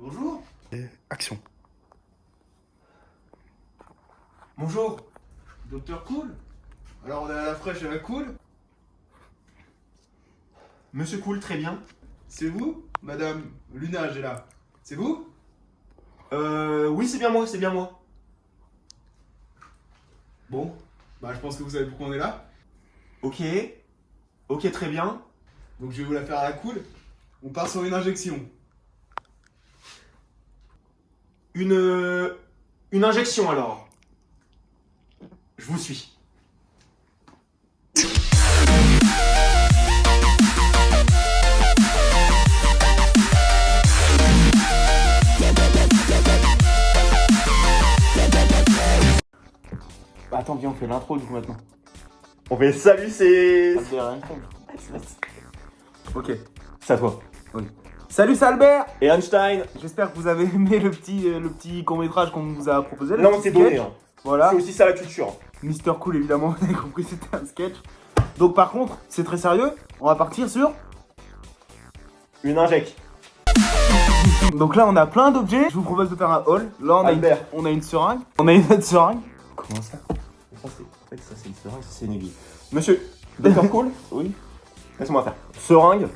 Bonjour. Et action. Bonjour. Docteur Cool. Alors on est à la fraîche et à la Cool. Monsieur Cool, très bien. C'est vous? Madame Lunage est là. C'est vous? Oui, c'est bien moi, c'est bien moi. Bon, bah je pense que vous savez pourquoi on est là. Ok. Ok, très bien. Donc je vais vous la faire à la Cool. On part sur une injection. Une injection alors. Je vous suis. Bah attends, viens, on fait l'intro du coup maintenant. On fait salut, c'est... Albert Einstein. Ok, C'est à toi. oui. Salut, c'est Albert. Et Einstein. J'espère que vous avez aimé le petit court-métrage qu'on vous a proposé. le Non, petit c'est sketch. donné. Hein. Voilà. C'est aussi ça la culture. Mister Cool, évidemment, vous avez compris, c'était un sketch. Donc par contre, c'est très sérieux. On va partir sur... Une injecte. Donc là, on a plein d'objets. Je vous propose de faire un haul. Là, Albert. on a une seringue. On a une autre seringue. Comment ça? En fait, ça c'est une seringue, ça c'est une aiguille. Monsieur, Docteur Cool. Oui. Laisse-moi faire. Seringue.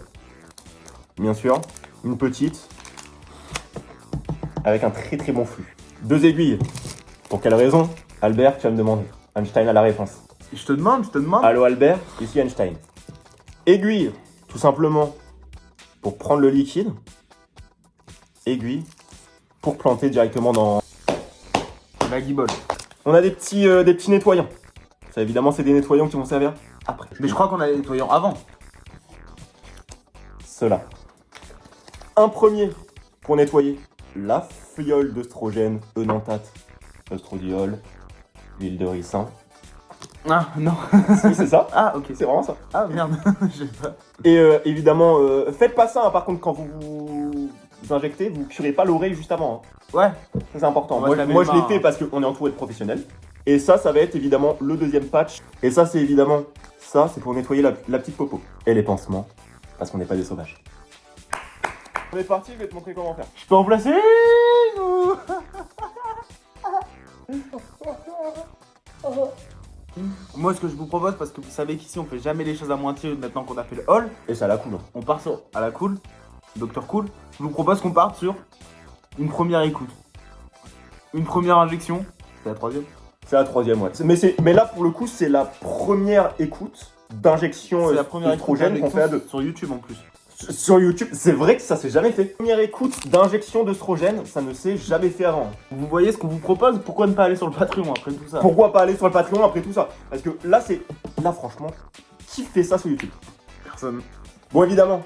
Bien sûr. Une petite. Avec un très très bon flux. 2 aiguilles. Pour quelle raison? Albert, tu vas me demander. Einstein a la réponse. Je te demande. Allô Albert, ici Einstein. Aiguille, tout simplement pour prendre le liquide. Aiguille pour planter directement dans... La guibole. On a des petits nettoyants. Ça évidemment c'est des nettoyants qui vont servir après. Mais je crois qu'on a les nettoyants avant. Cela. Un premier pour nettoyer la fiole d'œstrogène, enanthate, oestradiol, l'huile de ricin. Ah, non. Si, c'est ça. Ah, ok. C'est vraiment ça. Ah, merde. Je sais pas. Et évidemment, faites pas ça, hein, par contre, quand vous injectez, vous curez pas l'oreille juste avant. Hein. Ouais. Ça, c'est important. On va Moi, se laver moi les je l'ai mains, fait hein. parce qu'on est entouré de professionnels. Et ça va être évidemment le deuxième patch. Et ça, c'est évidemment, ça, c'est pour nettoyer la petite popo. Et les pansements, parce qu'on n'est pas des sauvages. On est parti, je vais te montrer comment faire. Je peux en placer ou... Moi, ce que je vous propose, parce que vous savez qu'ici on fait jamais les choses à moitié maintenant qu'on a fait le haul, Et ça la coule. Hein. on part sur à la cool, Docteur Cool. Je vous propose qu'on parte sur une première écoute, une première injection. C'est la troisième. C'est la troisième, ouais. Mais là, pour le coup, c'est la première écoute d'injection C'est la première écoute d'œstrogène qu'on fait à deux. sur YouTube en plus. Sur YouTube, c'est vrai que ça s'est jamais fait. Première écoute d'injection d'œstrogène, ça ne s'est jamais fait avant. Vous voyez ce qu'on vous propose? Pourquoi ne pas aller sur le Patreon après tout ça? Pourquoi pas aller sur le Patreon après tout ça? Parce que là, franchement, qui fait ça sur YouTube? Personne. Bon, évidemment,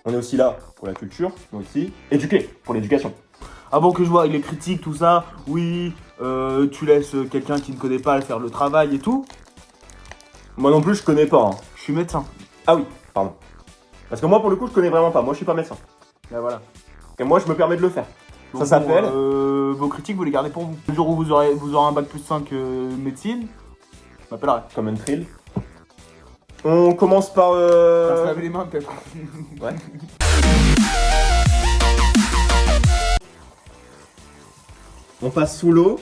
on est aussi là pour la culture, mais aussi éduquer, pour l'éducation. Avant que je vois les critiques, tout ça, oui, tu laisses quelqu'un qui ne connaît pas faire le travail et tout. Moi non plus, je connais pas. Hein. Je suis médecin. Ah oui, pardon. Parce que moi, pour le coup, je connais vraiment pas. Moi, je suis pas médecin. Là voilà. Et moi, je me permets de le faire. Donc, ça s'appelle... vos critiques, vous les gardez pour vous. Le jour où vous aurez un bac plus 5 médecine, je m'appellerai. Common Trill. On commence par... On va se laver les mains peut-être. Ouais. On passe sous l'eau.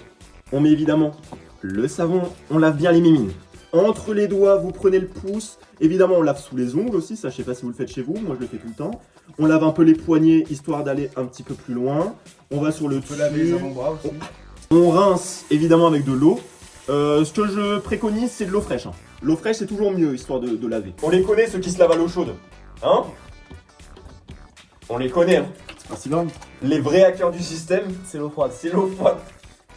On met évidemment le savon. On lave bien les mimines. Entre les doigts, vous prenez le pouce. Évidemment, on lave sous les ongles aussi. Ça, je sais pas si vous le faites chez vous. Moi, je le fais tout le temps. On lave un peu les poignets, histoire d'aller un petit peu plus loin. On va sur le dessus. avant-bras aussi. On rince évidemment avec de l'eau. Ce que je préconise, c'est de l'eau fraîche. Hein. L'eau fraîche, c'est toujours mieux, histoire de laver. On les connaît, ceux qui se lavent à l'eau chaude. Hein? On les connaît. Hein. C'est pas si long. Les vrais hackers du système, C'est l'eau froide. c'est l'eau froide.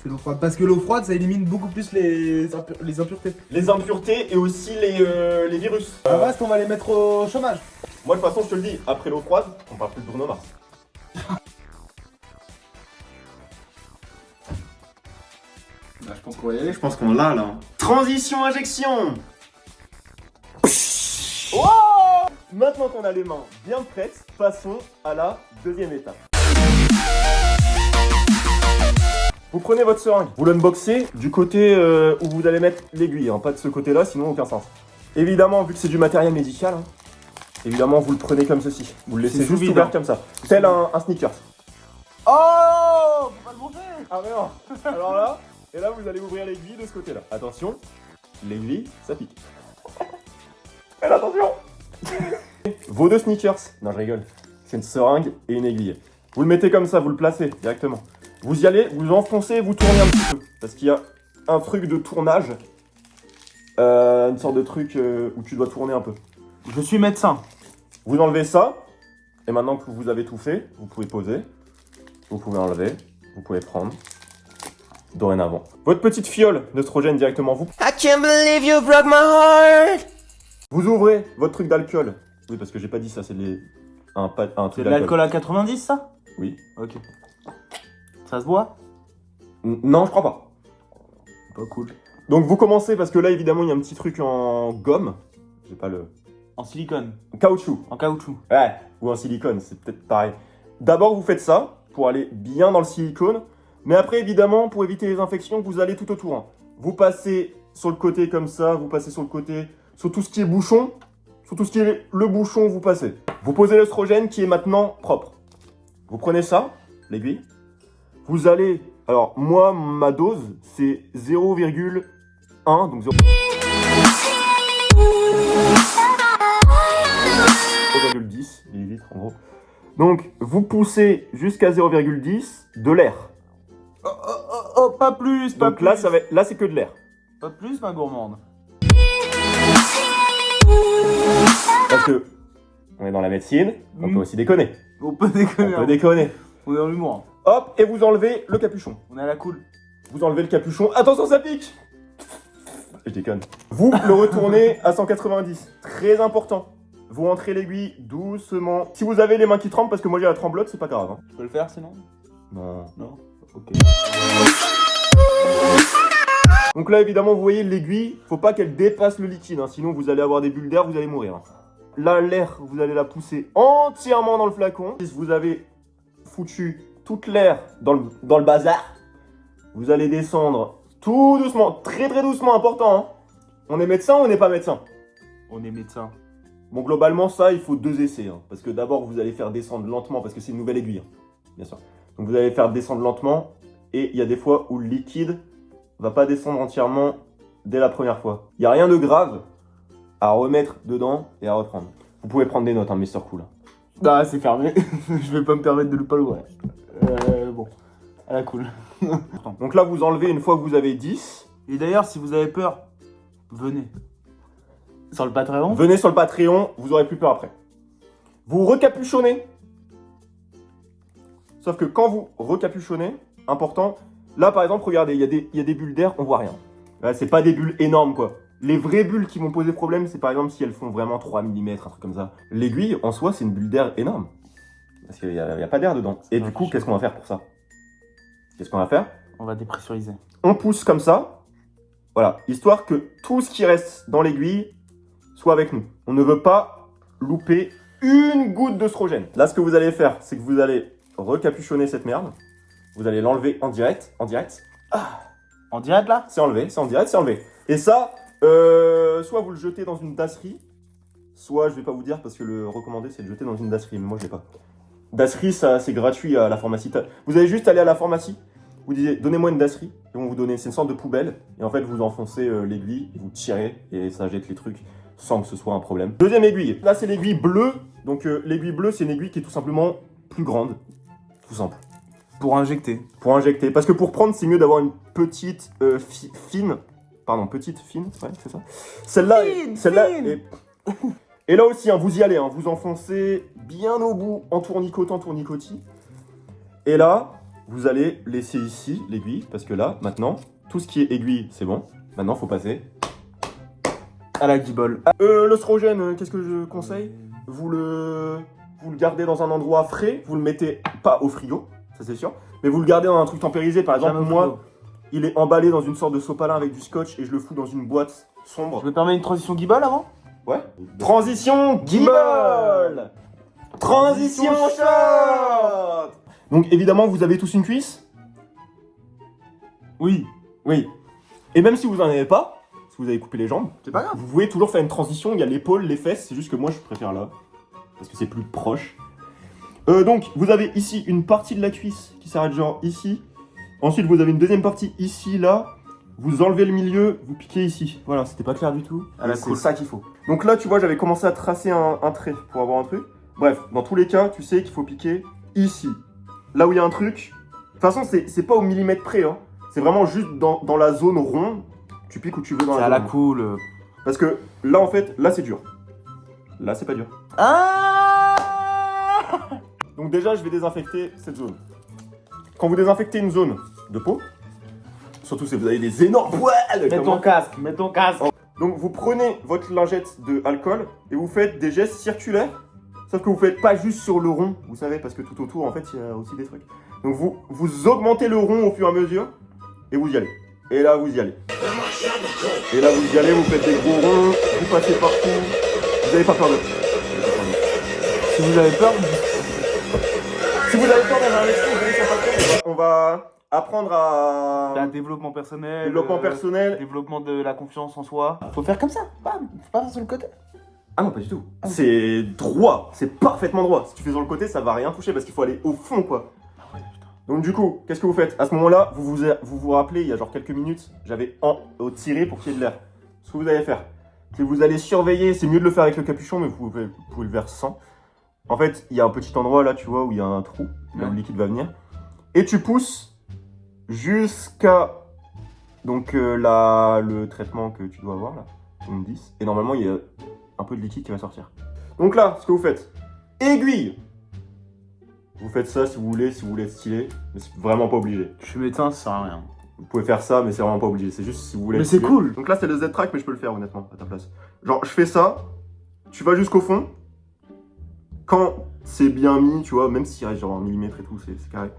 C'est l'eau froide. Parce que l'eau froide, ça élimine beaucoup plus les impuretés. Les impuretés et aussi les virus. À reste, on va les mettre au chômage. Moi, de toute façon, je te le dis, après l'eau froide, on parle plus de Bruno Mars. Bah, je pense qu'on va y aller. Je pense qu'on l'a là. Transition injection. Wow. Maintenant qu'on a les mains bien prêtes, passons à la deuxième étape. Vous prenez votre seringue, vous l'unboxez du côté où vous allez mettre l'aiguille, hein, pas de ce côté-là, sinon aucun sens. Évidemment, vu que c'est du matériel médical, hein, évidemment vous le prenez comme ceci. Vous le laissez C'est sous juste vide, ouvert hein. comme ça, tel un sneakers. Oh, faut pas le manger. Ah mais non. Alors là, et là vous allez ouvrir l'aiguille de ce côté-là. Attention, l'aiguille, ça pique. Faites attention. Vos 2 sneakers. Non, je rigole. C'est une seringue et une aiguille. Vous le mettez comme ça, vous le placez directement. Vous y allez, vous enfoncez, vous tournez un petit peu. Parce qu'il y a un truc de tournage. Une sorte de truc où tu dois tourner un peu. Je suis médecin. Vous enlevez ça. Et maintenant que vous avez tout fait, vous pouvez poser. Vous pouvez enlever. Vous pouvez prendre. Dorénavant. Votre petite fiole d'œstrogène directement. I can't believe you broke my heart. Vous ouvrez votre truc d'alcool. Oui, parce que j'ai pas dit ça, c'est un truc C'est de l'alcool à 90, ça? Oui. Ok. Ça se boit? Non, je crois pas. Pas cool. Donc vous commencez, parce que là, évidemment, il y a un petit truc en gomme. J'ai pas le... En silicone. En caoutchouc. En caoutchouc. Ouais. Ou en silicone, c'est peut-être pareil. D'abord, vous faites ça, pour aller bien dans le silicone. Mais après, évidemment, pour éviter les infections, vous allez tout autour. Hein. Vous passez sur le côté comme ça, vous passez sur le côté... Sur tout ce qui est bouchon, sur tout ce qui est le bouchon, vous passez. Vous posez l'œstrogène qui est maintenant propre. Vous prenez ça, l'aiguille. Vous allez... Alors, moi, ma dose, c'est 0,1, donc 0,10 millilitres, en gros. Donc, vous poussez jusqu'à 0,10 de l'air. Oh, pas plus, pas Donc plus. là, c'est que de l'air. Pas plus, ma gourmande. Parce que on est dans la médecine, on peut aussi déconner. On peut déconner. On peut déconner. On est dans l'humour. Hop, et vous enlevez le capuchon. On est à la cool. Vous enlevez le capuchon. Attention, ça pique! Je déconne. Vous le retournez à 190. Très important. Vous rentrez l'aiguille doucement. Si vous avez les mains qui tremblent, parce que moi j'ai la tremblote, c'est pas grave. Hein. Tu peux le faire sinon? Non. Non. Ok. Donc là, évidemment, vous voyez l'aiguille, faut pas qu'elle dépasse le liquide, hein, sinon vous allez avoir des bulles d'air, vous allez mourir. Hein. Là, l'air, vous allez la pousser entièrement dans le flacon. Si vous avez foutu toute l'air dans le bazar, vous allez descendre tout doucement, très très doucement, important. Hein. On est médecin ou on n'est pas médecin? On est médecin. Bon, globalement, ça, il faut 2 essais. Hein, parce que d'abord, vous allez faire descendre lentement, parce que c'est une nouvelle aiguille, hein, bien sûr. Donc vous allez faire descendre lentement, et il y a des fois où le liquide va pas descendre entièrement dès la première fois. Il n'y a rien de grave à remettre dedans et à reprendre. Vous pouvez prendre des notes, hein, Mr. Cool. Bah, c'est fermé. Je vais pas me permettre de le pas l'ouvrir. Bon. À la cool. Donc là, vous enlevez une fois que vous avez 10. Et d'ailleurs, si vous avez peur, venez. Sur le Patreon. Venez sur le Patreon, vous aurez plus peur après. Vous recapuchonnez. Sauf que quand vous recapuchonnez, important, là par exemple, regardez, il y a des bulles d'air, on voit rien. Là, c'est pas des bulles énormes quoi. Les vraies bulles qui vont poser problème, c'est par exemple si elles font vraiment 3 mm, un truc comme ça. L'aiguille, en soi, c'est une bulle d'air énorme. Parce qu'il n'y a pas d'air dedans. Et du coup, qu'est-ce qu'on va faire pour ça? Qu'est-ce qu'on va faire? On va dépressuriser. On pousse comme ça. Voilà, histoire que tout ce qui reste dans l'aiguille soit avec nous. On ne veut pas louper une goutte d'œstrogène. Là, ce que vous allez faire, c'est que vous allez recapuchonner cette merde. Vous allez l'enlever en direct. Ah, En direct là? c'est enlevé, c'est en direct, c'est enlevé. Et ça, soit vous le jetez dans une dasserie, soit, je vais pas vous dire parce que le recommandé c'est de le jeter dans une dasserie, mais moi je l'ai pas. Dasserie, ça c'est gratuit à la pharmacie. Vous allez juste aller à la pharmacie, vous disiez donnez-moi une dasserie, et on vous donne, c'est une sorte de poubelle, et en fait vous enfoncez l'aiguille, et vous tirez, et ça jette les trucs sans que ce soit un problème. Deuxième aiguille, là c'est l'aiguille bleue, donc l'aiguille bleue c'est une aiguille qui est tout simplement plus grande, tout simple. Pour injecter. Pour injecter. Parce que pour prendre, c'est mieux d'avoir une petite fine. Pardon, petite, fine, ouais, c'est ça. Celle-là, Fine. Et là aussi, hein, vous y allez, hein, vous enfoncez bien au bout, en tournicotis. Et là, vous allez laisser ici l'aiguille, parce que là, maintenant, tout ce qui est aiguille, c'est bon. Maintenant, faut passer À la guibole. l'œstrogène, qu'est-ce que je conseille? Vous le gardez dans un endroit frais, vous le mettez pas au frigo, ça c'est sûr, mais vous le gardez dans un truc tempérisé. Par exemple, Jamais au moi, frigo. il est emballé dans une sorte de sopalin avec du scotch et je le fous dans une boîte sombre. Je me permets une transition guibole avant? Ouais. Transition guibole. Transition shot. Donc évidemment, vous avez tous une cuisse? Oui. Oui. Et même si vous en avez pas, si vous avez coupé les jambes, C'est pas grave. vous pouvez toujours faire une transition. Il y a l'épaule, les fesses, c'est juste que moi je préfère là, parce que c'est plus proche. Donc, vous avez ici une partie de la cuisse qui s'arrête genre ici. Ensuite, vous avez une deuxième partie ici, là. Vous enlevez le milieu, vous piquez ici. Voilà, c'était pas clair du tout. C'est ça qu'il faut. Donc là, tu vois, j'avais commencé à tracer un trait pour avoir un truc. Bref, dans tous les cas, tu sais qu'il faut piquer ici. Là où il y a un truc. De toute façon, c'est pas au millimètre près. Hein. C'est vraiment juste dans la zone ronde. Tu piques où tu veux dans la zone. C'est à la cool. Parce que là, en fait, là, c'est dur. Là, c'est pas dur. Ah. Donc déjà, je vais désinfecter cette zone. Quand vous désinfectez une zone de peau, surtout si vous avez des énormes poils. Mets ton casque. Donc vous prenez votre lingette de alcool et vous faites des gestes circulaires. Sauf que vous faites pas juste sur le rond, vous savez, parce que tout autour, en fait, il y a aussi des trucs. Donc vous augmentez le rond au fur et à mesure et vous y allez. Et là, vous y allez. Et là, vous y allez, vous faites des gros ronds, vous passez partout. Vous n'avez pas peur de Si vous avez peur, Si vous avez peur d'avoir un extrait, vous allez sur partout. On va apprendre à... un développement personnel. Développement personnel. Développement de la confiance en soi. Faut faire comme ça. Bam. Faut pas faire sur le côté. Ah non, pas du tout. C'est droit, c'est parfaitement droit. Si tu fais sur le côté, ça va rien toucher parce qu'il faut aller au fond, quoi. Donc du coup, qu'est-ce que vous faites? À ce moment-là, vous rappelez, il y a genre quelques minutes, j'avais tiré pour qu'il y ait de l'air. Ce que vous allez faire, c'est que vous allez surveiller, c'est mieux de le faire avec le capuchon, mais vous pouvez le faire sans. En fait, il y a un petit endroit là, tu vois, où il y a un trou, là où le liquide va venir. Et tu pousses jusqu'à donc le traitement que tu dois avoir là, donc 10. Et normalement, il y a un peu de liquide qui va sortir. Donc là, ce que vous faites, aiguille. Vous faites ça si vous voulez être stylé, mais c'est vraiment pas obligé. Je suis médecin, ça sert à rien. Vous pouvez faire ça, mais c'est vraiment pas obligé. C'est juste si vous voulez. Mais être c'est stylé. cool. Donc là, c'est le Z-Track, mais je peux le faire honnêtement à ta place. Genre, je fais ça, tu vas jusqu'au fond. Quand c'est bien mis, tu vois, même s'il reste genre 1 mm et tout, c'est carré.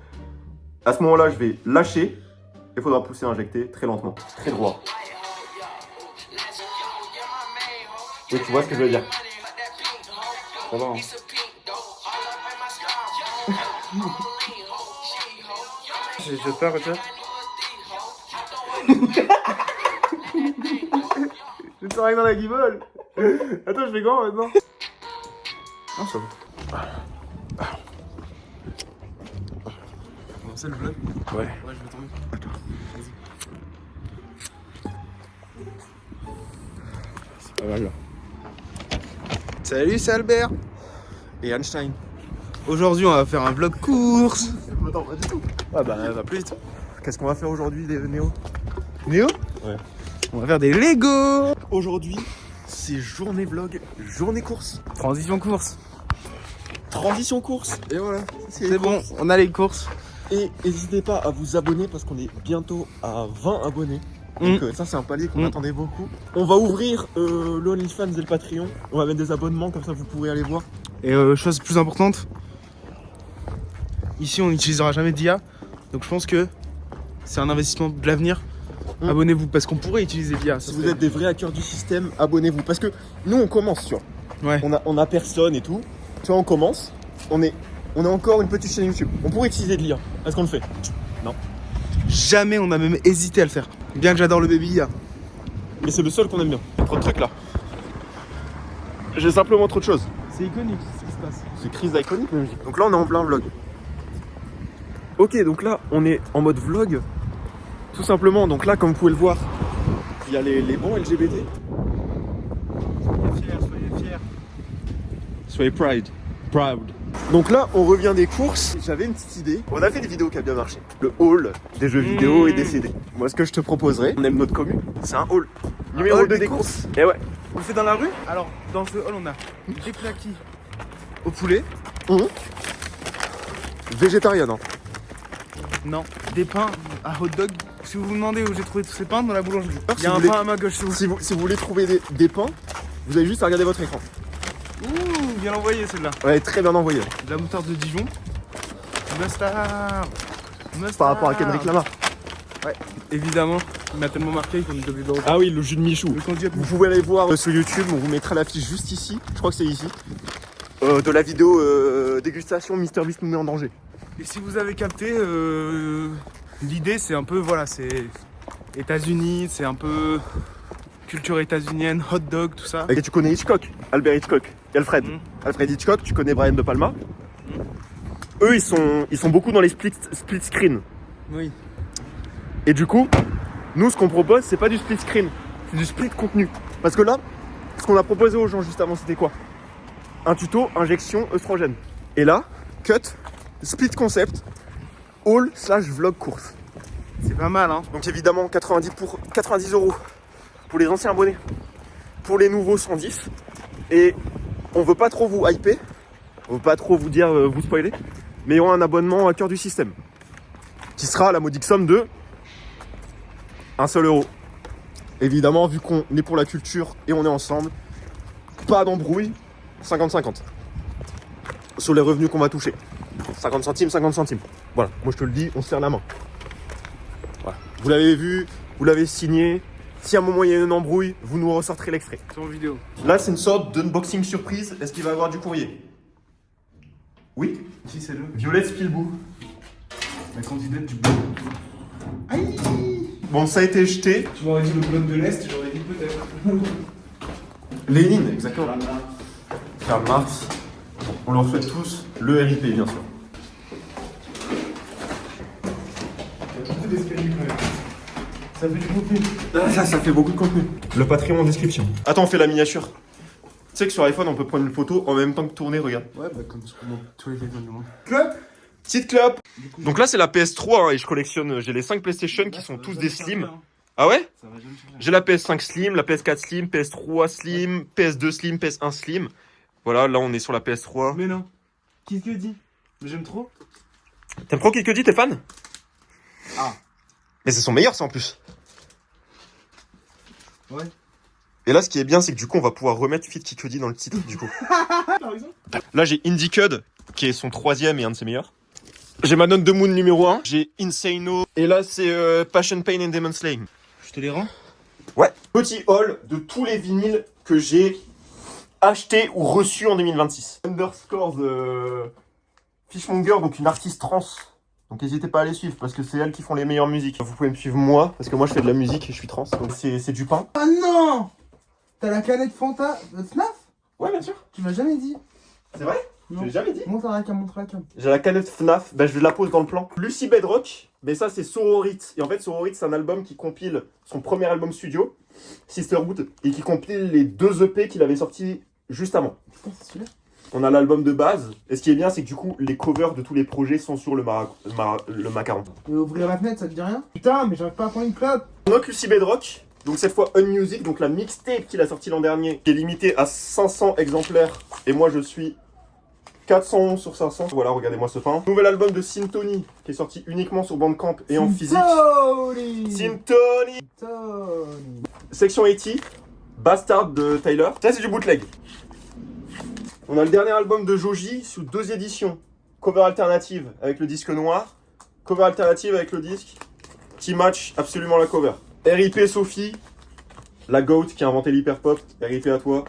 À ce moment-là, je vais lâcher et il faudra pousser, injecter très lentement, très droit. Et tu vois ce que je veux dire? Ça va, hein. J'espère que tu vois. Je te sens dans la guimole. Attends, je fais grand maintenant. Non, ça va. C'est le vlog? Ouais. Ouais, je vais tourner. Attends, vas-y. C'est pas mal là. Salut, c'est Albert et Einstein. Aujourd'hui, on va faire un vlog course. Attends, pas du tout. Ah bah, va plus vite. Qu'est-ce qu'on va faire aujourd'hui, Néo? Néo? Ouais. On va faire des Lego. Aujourd'hui, c'est journée vlog, journée course. Transition course. Transition course. Et voilà, c'est bon, on a les courses. Et n'hésitez pas à vous abonner parce qu'on est bientôt à 20 abonnés. Donc ça c'est un palier qu'on attendait beaucoup. On va ouvrir le OnlyFans et le Patreon. On va mettre des abonnements comme ça vous pourrez aller voir. Et chose plus importante, ici on n'utilisera jamais d'IA. Donc je pense que c'est un investissement de l'avenir. Abonnez-vous parce qu'on pourrait utiliser l'IA. Si vous êtes des vrais hackers du système, abonnez-vous. Parce que nous on commence, tu vois. Ouais. On a personne et tout. Tu vois, on commence. On est encore une petite chaîne YouTube. On pourrait utiliser de l'IA. Est-ce qu'on le fait? Non. Jamais on a même hésité à le faire. Bien que j'adore le baby IA. Mais c'est le seul qu'on aime bien. Il y a trop de trucs là. J'ai simplement trop de choses. C'est iconique ce qui se passe. C'est crise iconique même. Donc là on est en plein vlog. Ok, donc là on est en mode vlog. Tout simplement, donc là comme vous pouvez le voir, il y a les bons LGBT. Soyez fiers. Soyez proud. Donc là, on revient des courses. J'avais une petite idée. On a fait des vidéos qui a bien marché. Le haul des jeux vidéo et des CD. Moi, ce que je te proposerais, on aime notre commune, c'est un haul. Numéro haul 2 des des courses. Et ouais. On le fait dans la rue? Alors, dans ce hall, on a des plaquis au poulet. Végétarienne. Hein. Non, des pains à hot dog. Si vous vous demandez où j'ai trouvé tous ces pains, dans la boulangerie. Il y Si a vous un voulez- pain à ma gauche. Si vous voulez trouver des pains, vous avez juste à regarder votre écran. Ouh, bien envoyé celle-là. Ouais, très bien envoyé. De la moutarde de Dijon. Mustard. Par rapport à Kendrick Lamar. Évidemment, il m'a tellement marqué qu'on est obligé de le reprendre. Ah oui, le jus de Michou. Le candidat de Vous pouvez aller voir sur YouTube, on vous mettra l'affiche juste ici. Je crois que c'est ici. De la vidéo dégustation MrBeast nous met en danger. Et si vous avez capté, l'idée c'est un peu, voilà, c'est États-Unis, c'est un peu culture états-unienne, hot dog, tout ça. Et tu connais Hitchcock, Albert Hitchcock, et Alfred. Alfred Hitchcock, tu connais Brian De Palma. eux, ils sont beaucoup dans les split screen. Oui. Et du coup, nous, ce qu'on propose, c'est pas du split screen, c'est du split contenu. Parce que là, ce qu'on a proposé aux gens juste avant, c'était quoi? Un tuto injection œstrogène. Et là, cut, split concept, haul/vlog course. C'est pas mal, hein. Donc évidemment, 90 € pour les anciens abonnés. Pour les nouveaux, 110. Et on veut pas trop vous hyper, on veut pas trop vous dire, vous spoiler, mais il y aura un abonnement à cœur du système qui sera à la modique somme de 1 seul euro. Évidemment, vu qu'on est pour la culture et on est ensemble, pas d'embrouille, 50-50 sur les revenus qu'on va toucher. 50 centimes, 50 centimes. Voilà, moi je te le dis, on se serre la main. Voilà. Vous l'avez vu, vous l'avez signé. Si à un moment il y a une embrouille, vous nous ressortirez l'extrait. Sur vidéo. Là, c'est une sorte d'unboxing surprise. Est-ce qu'il va y avoir du courrier? Oui. Qui c'est le Violette Spielbout. La candidate du blog. Aïe. Bon, ça a été jeté. Tu m'aurais dit le blog de l'Est, j'aurais dit peut-être. Lénine, exactement. Karl Marx. On leur souhaite tous le RIP, bien sûr. Il y a beaucoup d'escaliers quand même. Ça fait du contenu. Ça fait beaucoup de contenu. Le Patreon en description. Attends, on fait la miniature. Tu sais que sur iPhone, on peut prendre une photo en même temps que tourner, regarde. Ouais, bah comme tous les téléphones du monde. Petite clope. Donc là, c'est la PS3 hein, et je collectionne. J'ai les 5 PlayStation qui sont tous des slim. Ah ouais? Ça va jamais changer. J'ai la PS5 Slim, la PS4 Slim, PS3 Slim, PS2 Slim, PS1 Slim. Voilà, là on est sur la PS3. Mais non. Qui que dit? Mais j'aime trop. T'aimes trop Kid Cudi, t'es fan? Ah. Mais c'est son meilleur ça en plus. Ouais. Et là ce qui est bien c'est que du coup on va pouvoir remettre Fit Kid Cudi dans le titre du coup. Par exemple. Là j'ai Indie Cud qui est son 3ème et un de ses meilleurs. J'ai ma note de Moon numéro 1. J'ai Insano. Et là c'est Passion, Pain and Demon Slaying. Je te les rends. Ouais. Petit haul de tous les vinyles que j'ai achetés ou reçus en 2026. Underscore Fishmonger, donc une artiste trans. Donc n'hésitez pas à les suivre parce que c'est elles qui font les meilleures musiques. Vous pouvez me suivre moi parce que moi je fais de la musique et je suis trans. Donc c'est du pain. Ah non! T'as la canette Fanta FNAF? Ouais bien sûr. Tu m'as jamais dit. C'est vrai? Non. Je l'ai jamais dit. Montre la cam, montre la cam. J'ai la canette FNAF, bah, je la pose dans le plan. Lucy Bedrock, mais ça c'est Sororite. Et en fait Sororite c'est un album qui compile son premier album studio, Sisterhood, et qui compile les 2 EP qu'il avait sortis juste avant. Putain, c'est celui-là. On a l'album de base, et ce qui est bien c'est que du coup les covers de tous les projets sont sur le macaron. Et ouvrir la fenêtre, ça te dit rien? Putain, mais j'arrive pas à prendre une clope. Donc Lucy Bedrock, donc cette fois Unmusic, donc la mixtape qu'il a sorti l'an dernier, qui est limitée à 500 exemplaires, et moi je suis 411 sur 500. Voilà, regardez-moi ce pain. Nouvel album de Syntony, qui est sorti uniquement sur Bandcamp et en physique. Syntony. Section 80, Bastard de Tyler. Ça c'est du bootleg. On a le dernier album de Joji sous 2 éditions. Cover alternative avec le disque noir. Cover alternative avec le disque qui match absolument la cover. RIP Sophie, la GOAT qui a inventé l'hyper pop. RIP à toi.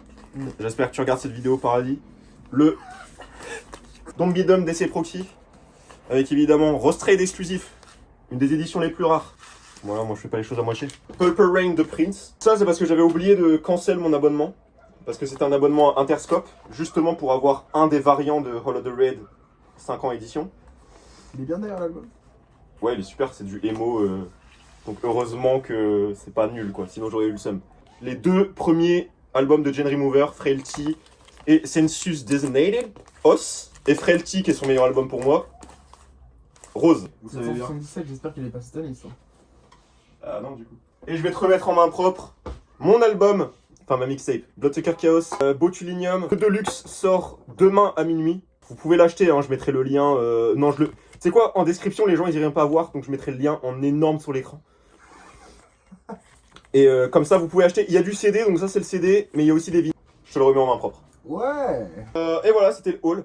J'espère que tu regardes cette vidéo au paradis. Le Don't Be Dumb d'essai Proxy. Avec évidemment Rostrade exclusif. Une des éditions les plus rares. Voilà, moi je fais pas les choses à moitié. Purple Rain de Prince. Ça c'est parce que j'avais oublié de cancel mon abonnement. Parce que c'était un abonnement Interscope. Justement pour avoir un des variants de Hall of the Raid 5 ans édition. Il est bien d'ailleurs l'album. Ouais, il est super, c'est du emo. Donc heureusement que c'est pas nul quoi, sinon j'aurais eu le seum. Les 2 premiers albums de Gen Remover, Frailty et Census Designated, Os, et Frailty qui est son meilleur album pour moi, Rose. Vous savez bien. 77, j'espère qu'il est pas cette année ça. Ah non du coup. Et je vais te remettre en main propre mon album, enfin ma mixtape, Bloodsucker Chaos, Botulinum, Deluxe sort demain à minuit. Vous pouvez l'acheter, hein, je mettrai le lien. Non, je le. C'est quoi? En description, les gens ils iraient pas voir, donc je mettrai le lien en énorme sur l'écran. Et comme ça, vous pouvez acheter. Il y a du CD, donc ça c'est le CD, mais il y a aussi des vinyles. Je te le remets en main propre. Ouais. Et voilà, c'était le haul.